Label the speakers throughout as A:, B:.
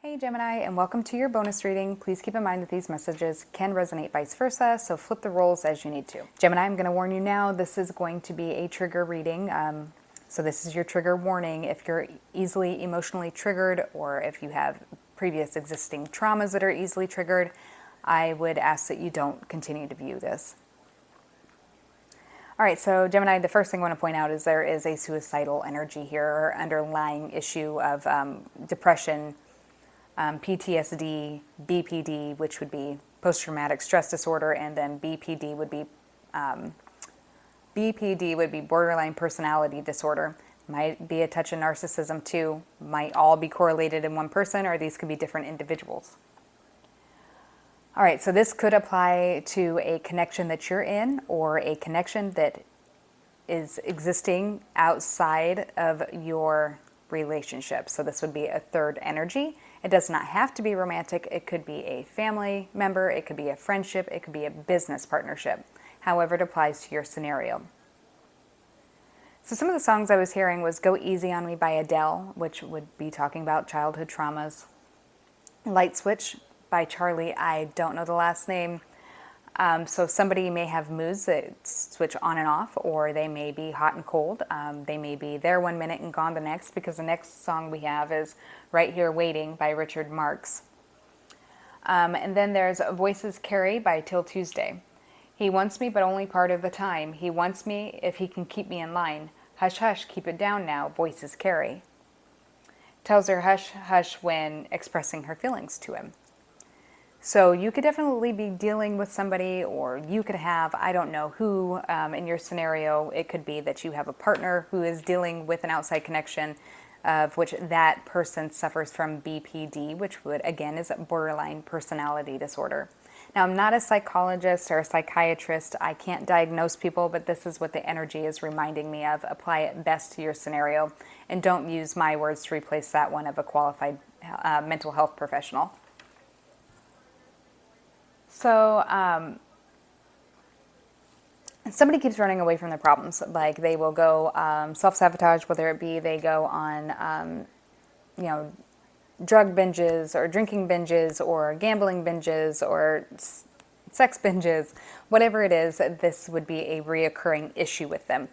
A: Hey Gemini, and welcome to your bonus reading. Please keep in mind that these messages can resonate vice versa, so flip the roles as you need to. Gemini, I'm going to warn you now, this is going to be a trigger reading. So this is your trigger warning. If you're easily emotionally triggered, or if you have previous existing traumas that are easily triggered, I would ask that you don't continue to view this. All right, so Gemini, the first thing I want to point out is there is a suicidal energy here, or underlying issue of depression, PTSD, BPD, which would be post-traumatic stress disorder, and then BPD would be borderline personality disorder. Might be a touch of narcissism too. Might all be correlated in one person, or these could be different individuals. All right, so this could apply to a connection that you're in, or a connection that is existing outside of your relationship. So this would be a third energy. It does not have to be romantic. It could be a family member. It could be a friendship. It could be a business partnership. However it applies to your scenario. So some of the songs I was hearing was Go Easy on Me by Adele, which would be talking about childhood traumas. Light Switch by Charlie. I don't know the last name. So somebody may have moods that switch on and off, or they may be hot and cold. They may be there one minute and gone the next, because the next song we have is Right Here Waiting by Richard Marx. And then there's Voices Carry by Till Tuesday. He wants me, but only part of the time. He wants me if he can keep me in line. Hush, hush, keep it down now, voices carry. Tells her hush, hush when expressing her feelings to him. So you could definitely be dealing with somebody, or you could have, I don't know who, in your scenario. It could be that you have a partner who is dealing with an outside connection, of which that person suffers from BPD, which would, again, is borderline personality disorder. Now, I'm not a psychologist or a psychiatrist. I can't diagnose people, but this is what the energy is reminding me of. Apply it best to your scenario, and don't use my words to replace that one of a qualified mental health professional. So somebody keeps running away from their problems. Like they will go self-sabotage, whether it be they go on, drug binges or drinking binges or gambling binges or sex binges, whatever it is, this would be a reoccurring issue with them.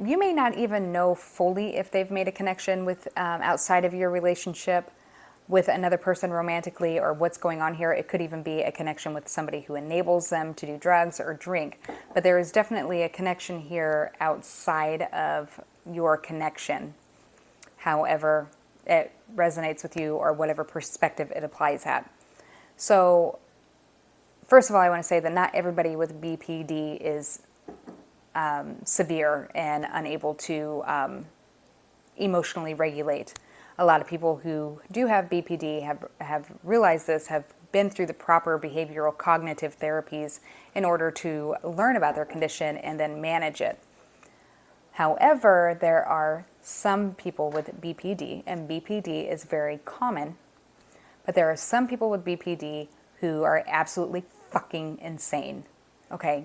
A: You may not even know fully if they've made a connection with outside of your relationship with another person romantically, or what's going on here. It could even be a connection with somebody who enables them to do drugs or drink. But there is definitely a connection here outside of your connection, however it resonates with you, or whatever perspective it applies at. So first of all, I want to say that not everybody with BPD is severe and unable to emotionally regulate. A lot of people who do have BPD have realized this, have been through the proper behavioral cognitive therapies in order to learn about their condition and then manage it. However, there are some people with BPD, and BPD is very common, but there are some people with BPD who are absolutely fucking insane. Okay,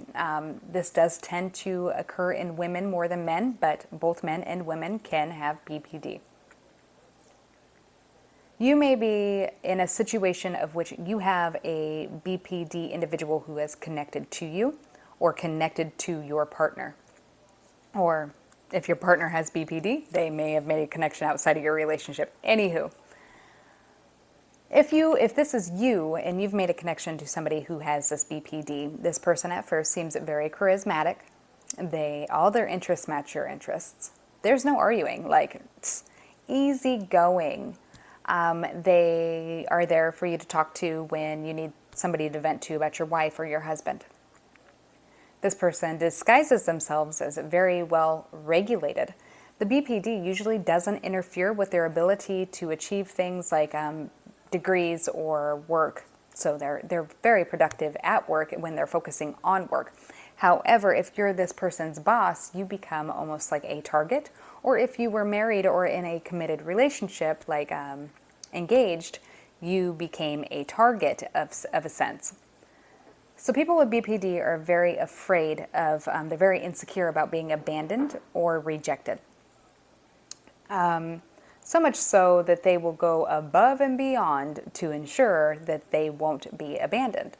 A: this does tend to occur in women more than men, but both men and women can have BPD. You may be in a situation of which you have a BPD individual who has connected to you, or connected to your partner. Or if your partner has BPD, they may have made a connection outside of your relationship. Anywho, if this is you and you've made a connection to somebody who has this BPD, this person at first seems very charismatic. All their interests match your interests. There's no arguing, like easygoing. They are there for you to talk to when you need somebody to vent to about your wife or your husband. This person disguises themselves as very well regulated. The BPD usually doesn't interfere with their ability to achieve things like degrees or work. So they're very productive at work when they're focusing on work. However, if you're this person's boss, you become almost like a target. Or if you were married or in a committed relationship, like engaged, you became a target of a sense. So people with BPD are very afraid of, they're very insecure about being abandoned or rejected. So much so that they will go above and beyond to ensure that they won't be abandoned.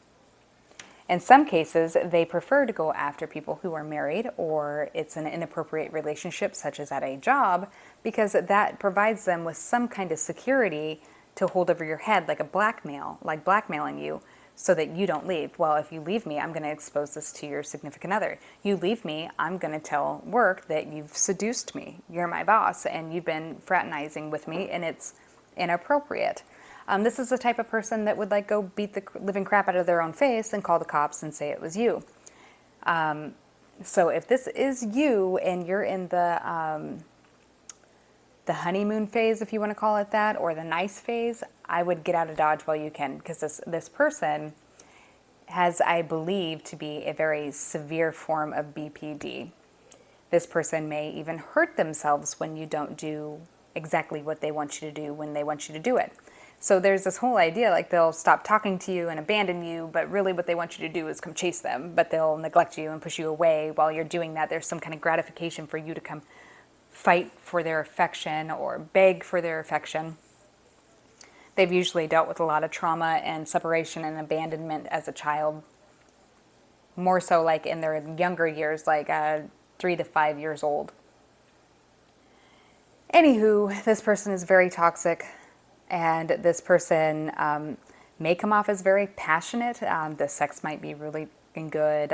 A: In some cases, they prefer to go after people who are married or it's an inappropriate relationship, such as at a job, because that provides them with some kind of security to hold over your head, like a blackmail, like blackmailing you, so that you don't leave. Well, if you leave me, I'm going to expose this to your significant other. You leave me, I'm going to tell work that you've seduced me. You're my boss and you've been fraternizing with me and it's inappropriate. This is the type of person that would like go beat the living crap out of their own face and call the cops and say it was you. So if this is you and you're in the honeymoon phase, if you want to call it that, or the nice phase, I would get out of Dodge while you can, because this person has, I believe, to be a very severe form of BPD. This person may even hurt themselves when you don't do exactly what they want you to do when they want you to do it. So there's this whole idea like they'll stop talking to you and abandon you, but really what they want you to do is come chase them, but they'll neglect you and push you away. While you're doing that, there's some kind of gratification for you to come fight for their affection or beg for their affection. They've usually dealt with a lot of trauma and separation and abandonment as a child, more so like in their younger years, like 3 to 5 years old. Anywho, this person is very toxic, and this person may come off as very passionate. The sex might be really good.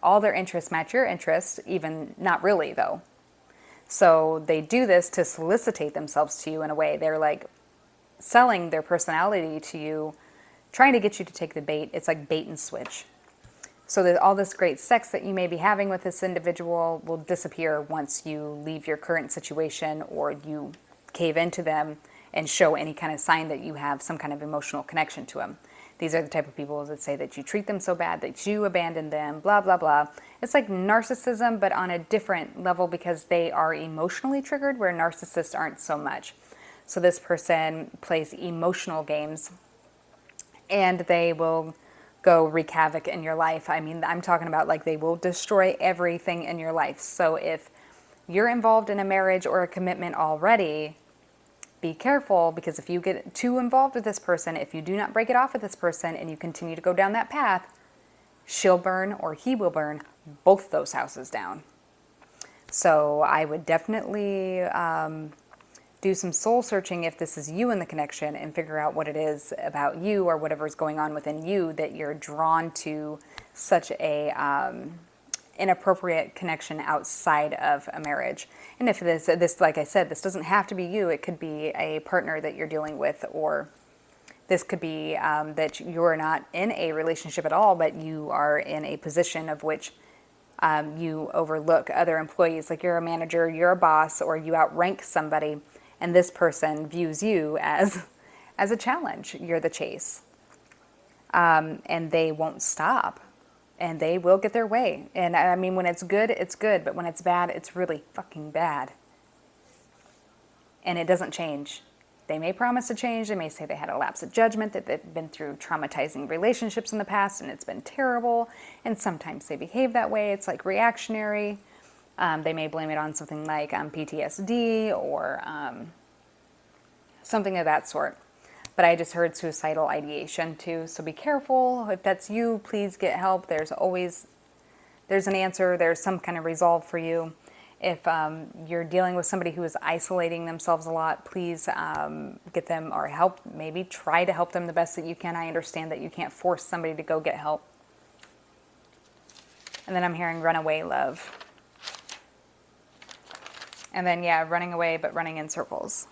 A: All their interests match your interests, even not really though. So they do this to solicitate themselves to you in a way. They're like selling their personality to you, trying to get you to take the bait. It's like bait and switch. So that all this great sex that you may be having with this individual will disappear once you leave your current situation or you cave into them and show any kind of sign that you have some kind of emotional connection to them. These are the type of people that say that you treat them so bad that you abandon them, blah, blah, blah. It's like narcissism, but on a different level because they are emotionally triggered, where narcissists aren't so much. So this person plays emotional games, and they will go wreak havoc in your life. I mean, I'm talking about like they will destroy everything in your life. So if you're involved in a marriage or a commitment already, be careful, because if you get too involved with this person, if you do not break it off with this person and you continue to go down that path, she'll burn or he will burn both those houses down. So I would definitely do some soul searching if this is you in the connection and figure out what it is about you or whatever's going on within you that you're drawn to such a inappropriate connection outside of a marriage. And if this, like I said, this doesn't have to be you. It could be a partner that you're dealing with, or this could be that you're not in a relationship at all, but you are in a position of which you overlook other employees, like you're a manager, you're a boss, or you outrank somebody, and this person views you as a challenge. You're the chase. And they won't stop. And they will get their way. And I mean, when it's good, but when it's bad, it's really fucking bad. And it doesn't change. They may promise to change. They may say they had a lapse of judgment, that they've been through traumatizing relationships in the past and it's been terrible. And sometimes they behave that way. It's like reactionary. They may blame it on something like PTSD or something of that sort. But I just heard suicidal ideation too. So be careful. If that's you, please get help. There's an answer. There's some kind of resolve for you. If you're dealing with somebody who is isolating themselves a lot, please get them or help. Maybe try to help them the best that you can. I understand that you can't force somebody to go get help. And then I'm hearing runaway love. And then, yeah, running away, but running in circles.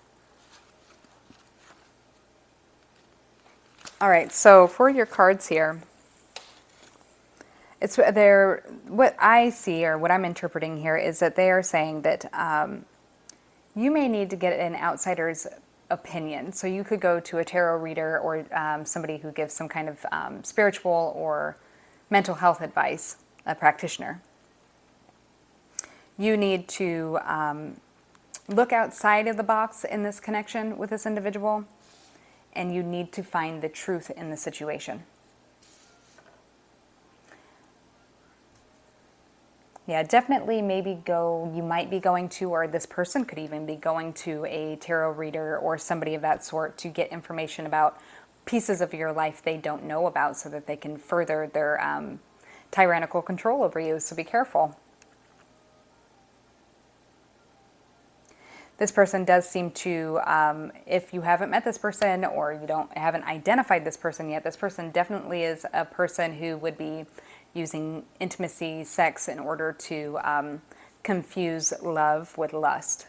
A: All right, so for your cards here, what I see or what I'm interpreting here is that they are saying that you may need to get an outsider's opinion. So you could go to a tarot reader or somebody who gives some kind of spiritual or mental health advice, a practitioner. You need to look outside of the box in this connection with this individual, and you need to find the truth in the situation. Yeah, definitely you might be going to, or this person could even be going to a tarot reader or somebody of that sort to get information about pieces of your life they don't know about so that they can further their tyrannical control over you. So be careful. This person does seem to, if you haven't met this person or you haven't identified this person yet, this person definitely is a person who would be using intimacy, sex, in order to confuse love with lust.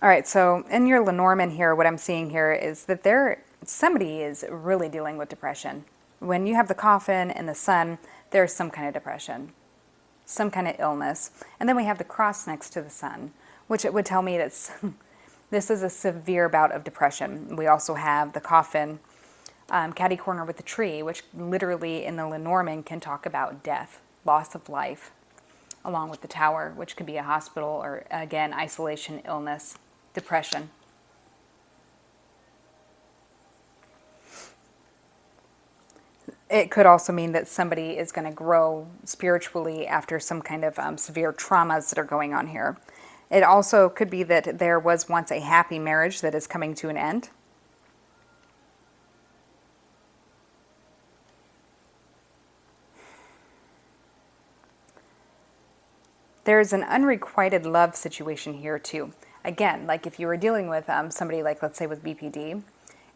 A: All right, so in your Lenormand here, what I'm seeing here is that somebody is really dealing with depression. When you have the coffin and the sun, there's some kind of depression, some kind of illness. And then we have the cross next to the sun, which it would tell me that this is a severe bout of depression. We also have the coffin, catty corner with the tree, which literally in the Lenormand can talk about death, loss of life, along with the tower, which could be a hospital or, again, isolation, illness, depression. It could also mean that somebody is going to grow spiritually after some kind of severe traumas that are going on here. It also could be that there was once a happy marriage that is coming to an end. There's an unrequited love situation here too. Again, like if you were dealing with somebody like, let's say with BPD,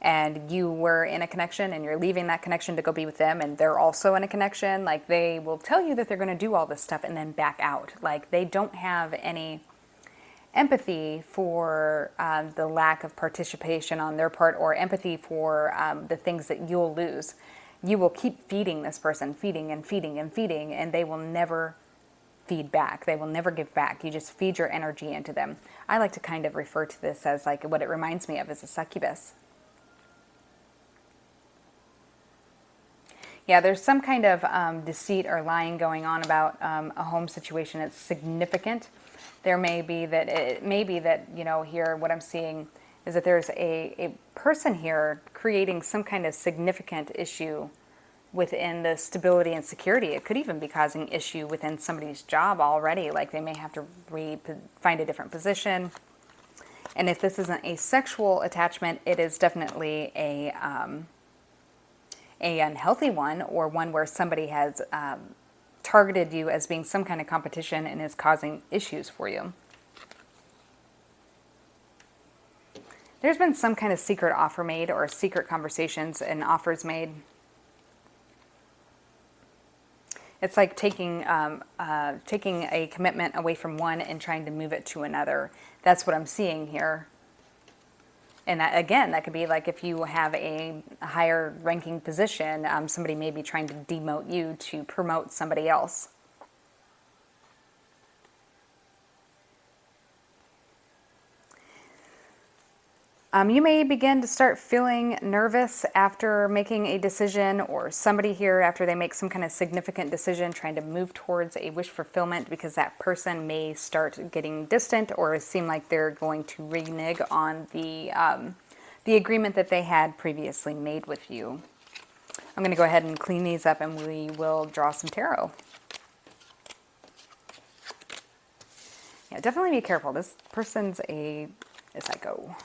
A: and you were in a connection and you're leaving that connection to go be with them and they're also in a connection, like they will tell you that they're going to do all this stuff and then back out. Like they don't have any empathy for the lack of participation on their part, or empathy for the things that you'll lose. You will keep feeding this person, feeding and feeding and feeding, and they will never feed back. They will never give back. You just feed your energy into them. I like to kind of refer to this as like what it reminds me of is a succubus. Yeah, there's some kind of deceit or lying going on about a home situation. It's significant. It may be that, you know, here what I'm seeing is that there's a person here creating some kind of significant issue within the stability and security. It could even be causing issue within somebody's job already. Like they may have to find a different position. And if this isn't a sexual attachment, it is definitely a unhealthy one, or one where somebody has targeted you as being some kind of competition and is causing issues for you. There's been some kind of secret offer made, or secret conversations and offers made. It's like taking a commitment away from one and trying to move it to another. That's what I'm seeing here. And that, again, that could be like if you have a higher ranking position, somebody may be trying to demote you to promote somebody else. You may begin to start feeling nervous after making a decision, or somebody here after they make some kind of significant decision trying to move towards a wish fulfillment, because that person may start getting distant or seem like they're going to renege on the agreement that they had previously made with you. I'm going to go ahead and clean these up and we will draw some tarot. Yeah, definitely be careful. This person's a psycho.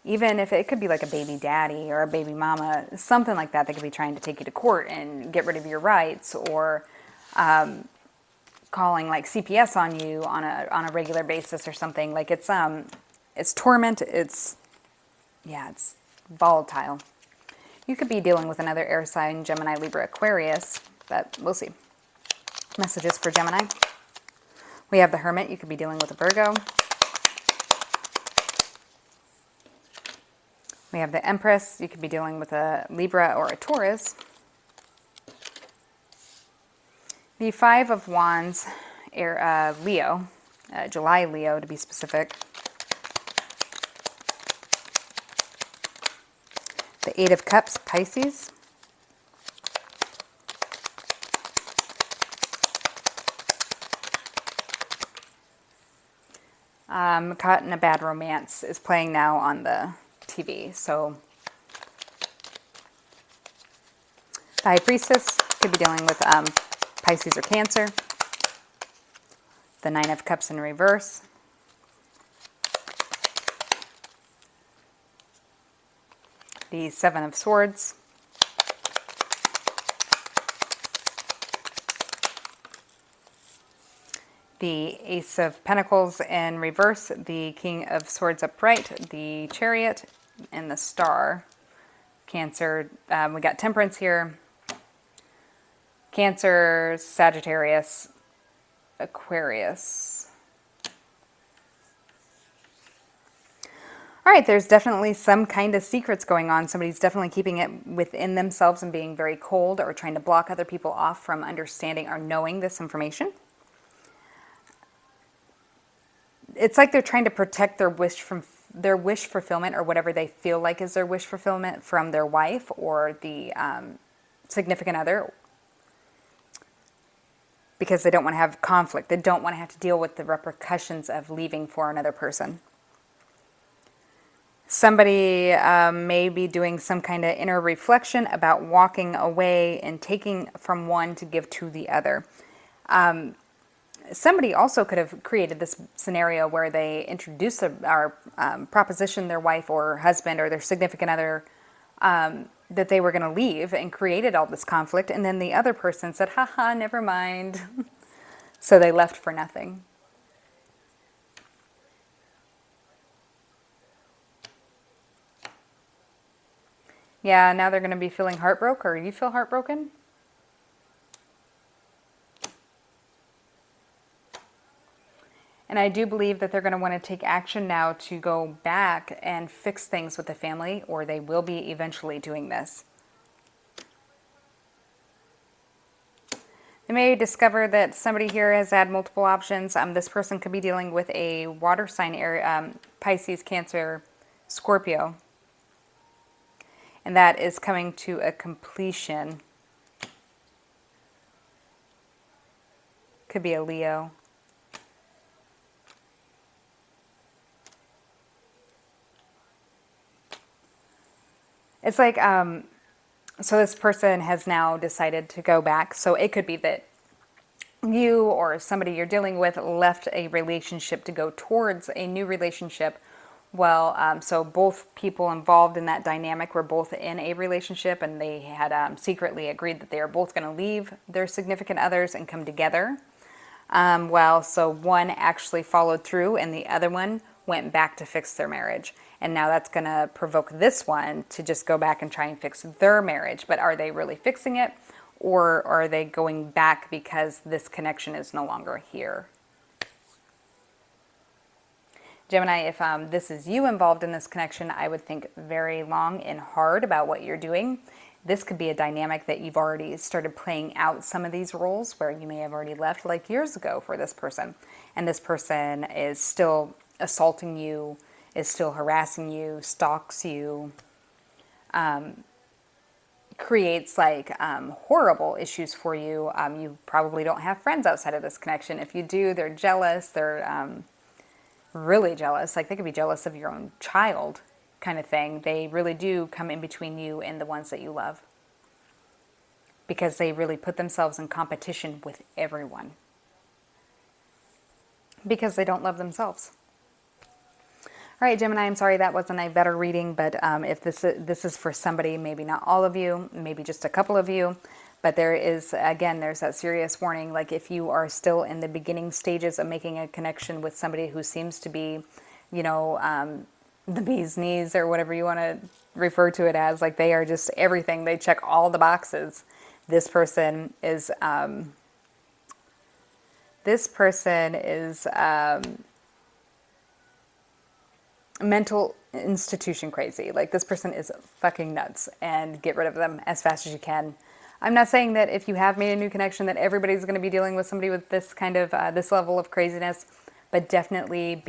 A: Even if it could be like a baby daddy or a baby mama, something like that, they could be trying to take you to court and get rid of your rights, or calling like CPS on you on a regular basis or something. Like it's torment. It's volatile. You could be dealing with another air sign, Gemini, Libra, Aquarius, but we'll see. Messages for Gemini. We have the Hermit. You could be dealing with a Virgo. We have the Empress. You could be dealing with a Libra or a Taurus. The Five of Wands, Leo, July Leo to be specific. The Eight of Cups, Pisces. Caught in a Bad Romance is playing now on the TV. So The High Priestess could be dealing with Pisces or Cancer. The Nine of Cups in reverse. The Seven of Swords. The Ace of Pentacles in reverse, the King of Swords upright, the Chariot, and the Star. Cancer, we got Temperance here. Cancer, Sagittarius, Aquarius. All right, there's definitely some kind of secrets going on. Somebody's definitely keeping it within themselves and being very cold or trying to block other people off from understanding or knowing this information. It's like they're trying to protect their wish fulfillment, or whatever they feel like is their wish fulfillment, from their wife or the significant other, because they don't want to have conflict. They don't want to have to deal with the repercussions of leaving for another person. Somebody may be doing some kind of inner reflection about walking away and taking from one to give to the other. Somebody also could have created this scenario where they introduced or propositioned their wife or husband or their significant other that they were going to leave, and created all this conflict, and then the other person said, haha, never mind. So they left for nothing. Yeah, now they're going to be feeling heartbroken, or you feel heartbroken. And I do believe that they're going to want to take action now to go back and fix things with the family, or they will be eventually doing this. They may discover that somebody here has had multiple options. This person could be dealing with a water sign area, Pisces, Cancer, Scorpio. And that is coming to a completion. Could be a Leo. It's like, so this person has now decided to go back. So it could be that you or somebody you're dealing with left a relationship to go towards a new relationship. Well, so both people involved in that dynamic were both in a relationship, and they had secretly agreed that they are both going to leave their significant others and come together. So one actually followed through, and the other one went back to fix their marriage. And now that's going to provoke this one to just go back and try and fix their marriage. But are they really fixing it? Or are they going back because this connection is no longer here? Gemini, if this is you involved in this connection, I would think very long and hard about what you're doing. This could be a dynamic that you've already started playing out some of these roles, where you may have already left like years ago for this person. And this person is still assaulting you, is still harassing you, stalks you, creates like horrible issues for you. You probably don't have friends outside of this connection. If you do, they're jealous. They're really jealous. Like they could be jealous of your own child, kind of thing. They really do come in between you and the ones that you love, because they really put themselves in competition with everyone, because they don't love themselves. All right, Gemini, I'm sorry that wasn't a better reading, but if this is for somebody, maybe not all of you, maybe just a couple of you, but there is, again, there's that serious warning. Like if you are still in the beginning stages of making a connection with somebody who seems to be, you know, the bee's knees, or whatever you want to refer to it as, like they are just everything. They check all the boxes. This person is mental institution crazy. Like this person is fucking nuts, and get rid of them as fast as you can. I'm not saying that if you have made a new connection that everybody's going to be dealing with somebody with this kind of this level of craziness, but definitely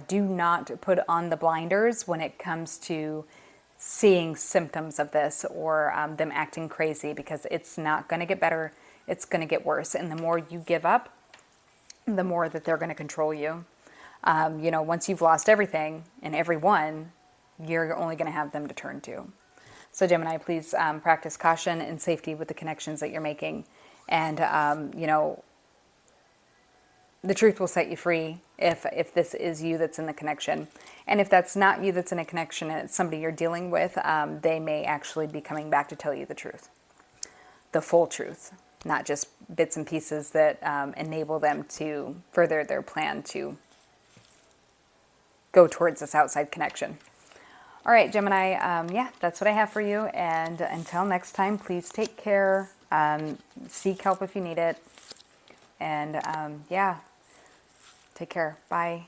A: do not put on the blinders when it comes to seeing symptoms of this, or them acting crazy, because it's not going to get better. It's going to get worse. And the more you give up, the more that they're going to control you. You know, once you've lost everything and everyone, you're only going to have them to turn to. So Gemini, please practice caution and safety with the connections that you're making. And, you know, the truth will set you free if this is you that's in the connection. And if that's not you that's in a connection and it's somebody you're dealing with, they may actually be coming back to tell you the truth. The full truth, not just bits and pieces that enable them to further their plan to go towards this outside connection. All right, Gemini, yeah, that's what I have for you. And until next time, please take care. Seek help if you need it. And yeah, take care. Bye.